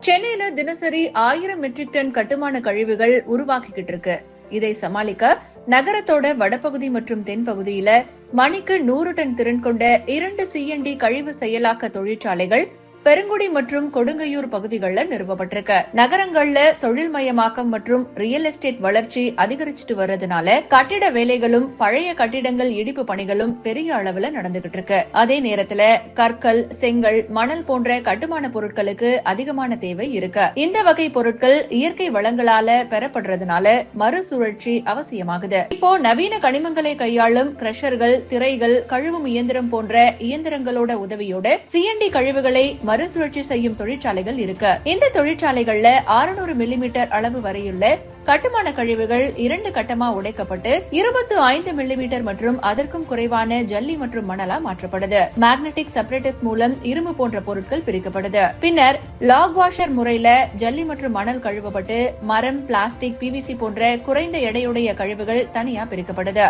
சென்னையில தினசரி 1000 matric ton கட்டுமான கழிவுகள் உருவாக்கிக்கிட்டு இருக்கு. இதை சமாளிக்க நகரத்தோட வடபகுதி மற்றும் தென்பகுதியில மணிக்கு 100 டன் திறன் கொண்ட 2 CND கழிவு செயலாக்க தொழிற்சாலைகள் பெருங்குடி மற்றும் கொடுங்கையூர் பகுதிகளில் நிறுவப்பட்டிருக்கு. நகரங்கள்ல தொழில்மயமாக்கம் மற்றும் ரியல் எஸ்டேட் வளர்ச்சி அதிகரிச்சுட்டு வர்றதுனால கட்டிட வேலைகளும் பழைய கட்டிடங்கள் இடிப்பு பணிகளும் பெரிய அளவுல நடந்துகிட்டு இருக்கு. அதே நேரத்துல கற்கள், செங்கல், மணல் போன்ற கட்டுமான பொருட்களுக்கு அதிகமான தேவை இருக்கு. இந்த வகை பொருட்கள் இயற்கை வளங்களால பெறப்படுறதுனால மறுசுழற்சி அவசியமாகுது. இப்போ நவீன கனிமங்களை கையாளும் கிரஷர்கள், திரைகள், கழுவும் இயந்திரம் போன்ற இயந்திரங்களோட உதவியோட CND கழிவுகளை மறுசுழற்சி செய்யும் தொழிற்சாலைகள் இருக்கு. இந்த தொழிற்சாலைகள்ல 600 மில்லிமீட்டர் அளவு வரையுள்ள கட்டுமான கழிவுகள் 2 கட்டமா உடைக்கப்பட்டு 25 மில்லிமீட்டர் மற்றும் அதற்கும் குறைவான ஜல்லி மற்றும் மணலா மாற்றப்படுது. மேக்னெட்டிக் செப்பரேட்டர்ஸ் மூலம் இரும்பு போன்ற பொருட்கள் பிரிக்கப்படுது. பின்னர் லாக் வாஷர் முறையில ஜல்லி மற்றும் மணல் கழுவப்பட்டு மரம், பிளாஸ்டிக், PVC போன்ற குறைந்த எடையுடைய கழிவுகள் தனியா பிரிக்கப்படுது.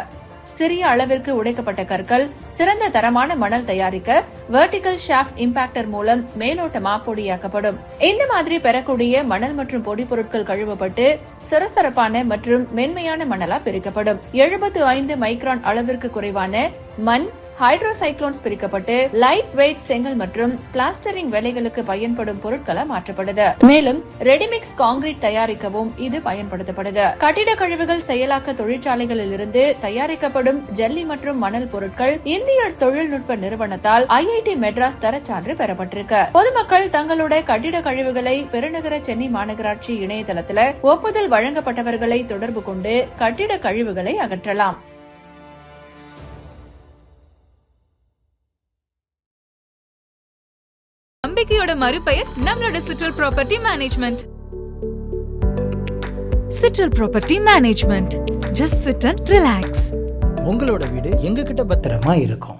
சிறிய அளவிற்கு உடைக்கப்பட்ட கற்கள் சிறந்த தரமான மணல் தயாரிக்க வெர்டிகல் ஷாஃப்ட் இம்பாக்டர் மூலம் மேலோட்டமா பொடியாக்கப்படும். இந்த மாதிரி பெறக்கூடிய மணல் மற்றும் பொடி பொருட்கள் கழுவப்பட்டு சிறசரப்பான மற்றும் மென்மையான மணலா பிரிக்கப்படும். 75 மைக்ரான் அளவிற்கு குறைவான மண், ஹைட்ரோசைக்ளோன்ஸ் பிரிக்கப்பட்டு லைட் வெயிட் செங்கல் மற்றும் பிளாஸ்டரிங் வேலைகளுக்கு பயன்படும் பொருட்களா மாற்றப்படுது. மேலும் ரெடிமிக்ஸ் கான்கிரீட் தயாரிக்கவும் இது பயன்படுத்தப்படுது. கட்டிட கழிவுகள் செயலாக்க தொழிற்சாலைகளில் இருந்து தயாரிக்கப்படும் ஜல்லி மற்றும் மணல் பொருட்கள் இந்திய தொழில்நுட்ப நிறுவனத்தால் IIT மெட்ராஸ் தரச்சான்று பெறப்பட்டிருக்கு. பொதுமக்கள் தங்களோட கட்டிட கழிவுகளை பெருநகர சென்னை மாநகராட்சி இணையதளத்தில் ஒப்புதல் வழங்கப்பட்டவர்களை தொடர்பு கொண்டு கட்டிட கழிவுகளை அகற்றலாம். நம்பிக்கையோட மறுபெயர் நம்மளோட Citral property management. Citral property management. Just sit and relax. உங்களோட வீடு எங்க கிட்ட பத்திரமா இருக்கும்.